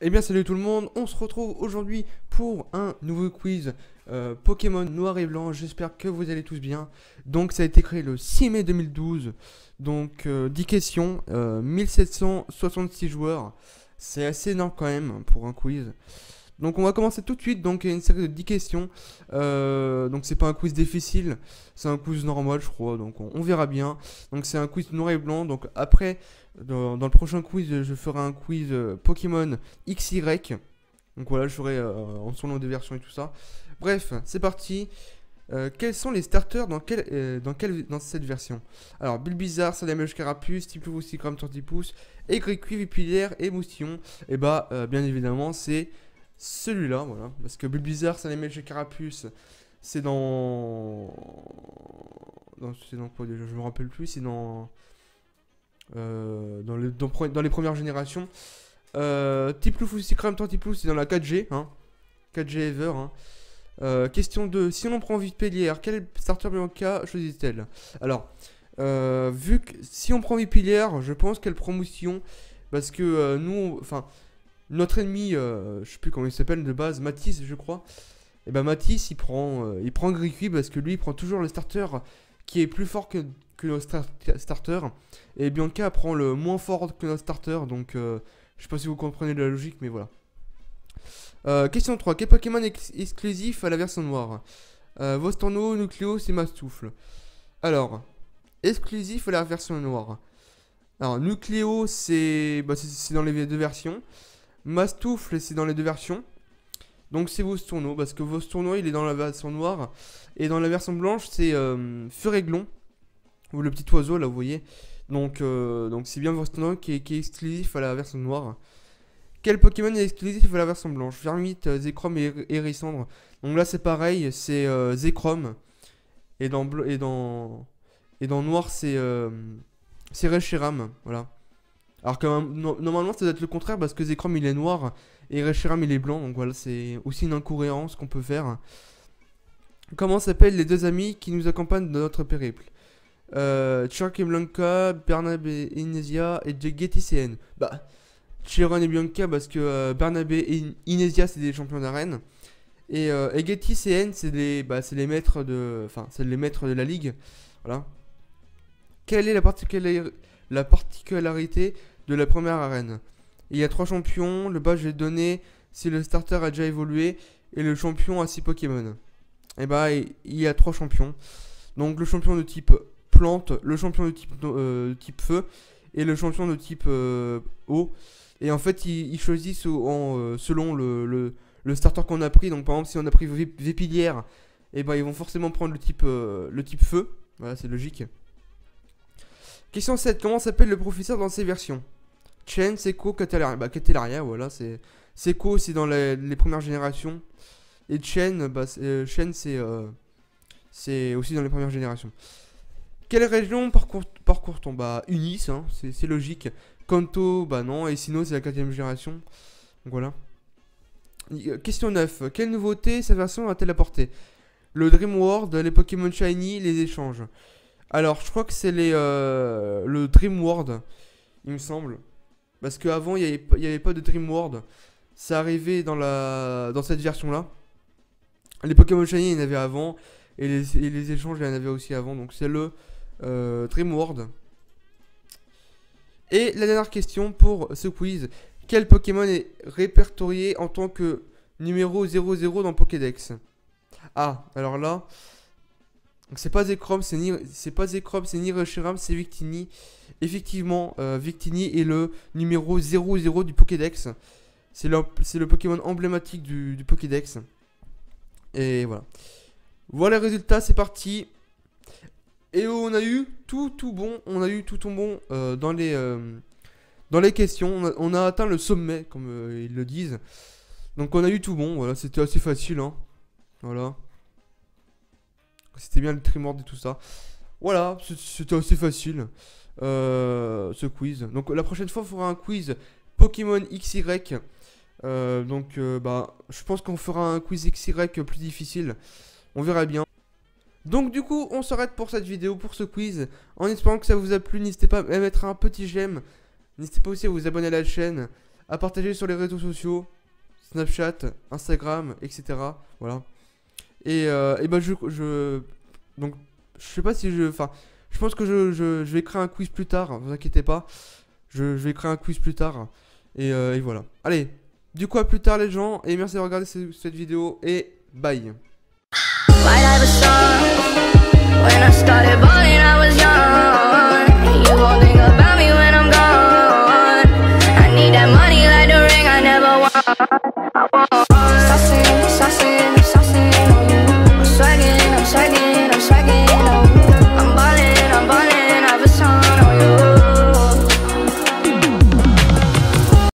Eh bien salut tout le monde, on se retrouve aujourd'hui pour un nouveau quiz Pokémon Noir et Blanc, j'espère que vous allez tous bien. Donc ça a été créé le 6 mai 2012, donc 10 questions, 1766 joueurs, c'est assez énorme quand même pour un quiz. Donc on va commencer tout de suite, donc il y a une série de 10 questions, donc c'est pas un quiz difficile, c'est un quiz normal je crois, donc on verra bien. Donc c'est un quiz noir et blanc, donc après, dans le prochain quiz, je ferai un quiz Pokémon XY, donc voilà, je ferai en son nom de version et tout ça. Bref, c'est parti. Quels sont les starters dans cette version? Alors, Bulbizarre, Salamèche Carapuce, Typhlouf, Cyclone, Tortipousse, Aigri-Cuivre, Vipilière et Moustillon. Et bah, bien évidemment, c'est celui-là, voilà. Parce que Bulbizarre, Salamèche Carapuce, c'est c'est dans quoi déjà? Je me rappelle plus, c'est dans les premières générations. Typhlouf, Cyclone, Tortipousse, c'est dans la 4G, hein. 4G Ever, hein. Question 2. Si l'on prend Vipilière, quel starter Bianca choisit-elle? Alors, vu que si on prend Vipilière, je pense qu'elle prend Moustillon. Parce que enfin, notre ennemi, je sais plus comment il s'appelle de base, Matisse, je crois. Et ben Matisse, il prend Gricui parce que lui, il prend toujours le starter qui est plus fort que notre starter. Et Bianca prend le moins fort que notre starter. Donc, je sais pas si vous comprenez la logique, mais voilà. Question 3. Quel Pokémon est exclusif à la version noire? Vostorno, Nucléo, c'est Mastoufle. Alors, exclusif à la version noire. Alors, Nucléo, c'est dans les deux versions. Mastoufle, c'est dans les deux versions. Donc, c'est Vostorno, parce que Vostorno, il est dans la version noire. Et dans la version blanche, c'est Furéglon. Ou le petit oiseau, là, vous voyez. Donc c'est bien Vostorno qui est exclusif à la version noire. Quel Pokémon est exclusif à la version blanche? Vermite, Zekrom et Hérissandre. Donc là c'est pareil, c'est Zekrom. Et dans Noir c'est Reshiram. Voilà. Alors que normalement ça doit être le contraire parce que Zekrom il est noir et Reshiram il est blanc. Donc voilà, c'est aussi une incohérence qu'on peut faire. Comment s'appellent les deux amis qui nous accompagnent dans notre périple? Chark et Blanca, Bernabé et Inesia et Getty CN. Bah. Chiron et Bianca parce que Bernabé et Inesia c'est des champions d'arène et Getty CN c'est les maîtres de la ligue. Voilà. Quelle est la particularité de la première arène? Il y a 3 champions, le badge est donné si le starter a déjà évolué et le champion a 6 Pokémon. Et bah il y a 3 champions. Donc le champion de type plante, le champion de type feu et le champion de type eau. Et en fait, ils choisissent selon le starter qu'on a pris. Donc, par exemple, si on a pris Vépilière, et ben ils vont forcément prendre le type feu. Voilà, c'est logique. Question 7. Comment s'appelle le professeur dans ces versions? Chen, Seko, Catalaria. Bah, Catalaria, voilà. Seko, c'est dans les premières générations. Et Chen, c'est aussi dans les premières générations. Quelle région parcourt-on? Bah, Unis, hein, c'est logique. Kanto, bah non, et sinon c'est la 4ème génération. Donc voilà. Question 9. Quelle nouveauté sa version a-t-elle apporté? Le Dream World, les Pokémon Shiny, les échanges. Alors, je crois que c'est le Dream World, il me semble. Parce qu'avant, il n'y avait pas de Dream World. Ça arrivait dans cette version-là. Les Pokémon Shiny, il y en avait avant. Et les échanges, il y en avait aussi avant. Donc c'est le Dream World. Et la dernière question pour ce quiz. Quel Pokémon est répertorié en tant que numéro 00 dans Pokédex? Ah, alors là, c'est pas Zekrom, c'est ni Reshiram, c'est Victini. Effectivement, Victini est le numéro 00 du Pokédex. C'est le Pokémon emblématique du Pokédex. Et voilà. Voilà le résultat, c'est parti. Et on a eu tout bon, dans les questions. On a atteint le sommet, comme ils le disent. Donc on a eu tout bon, voilà, c'était assez facile, hein. Voilà. C'était bien le Trimord et tout ça. Voilà, c'était assez facile, ce quiz. Donc la prochaine fois, on fera un quiz Pokémon XY. Je pense qu'on fera un quiz XY plus difficile. On verra bien. Donc du coup, on s'arrête pour cette vidéo, pour ce quiz. En espérant que ça vous a plu, n'hésitez pas à mettre un petit j'aime. N'hésitez pas aussi à vous abonner à la chaîne, à partager sur les réseaux sociaux, Snapchat, Instagram, etc. Voilà. Et bah donc je sais pas si enfin, je pense que je vais créer un quiz plus tard, vous inquiétez pas. Je vais créer un quiz plus tard. Et voilà. Allez, du coup à plus tard les gens, et merci d'avoir regardé cette vidéo, et bye.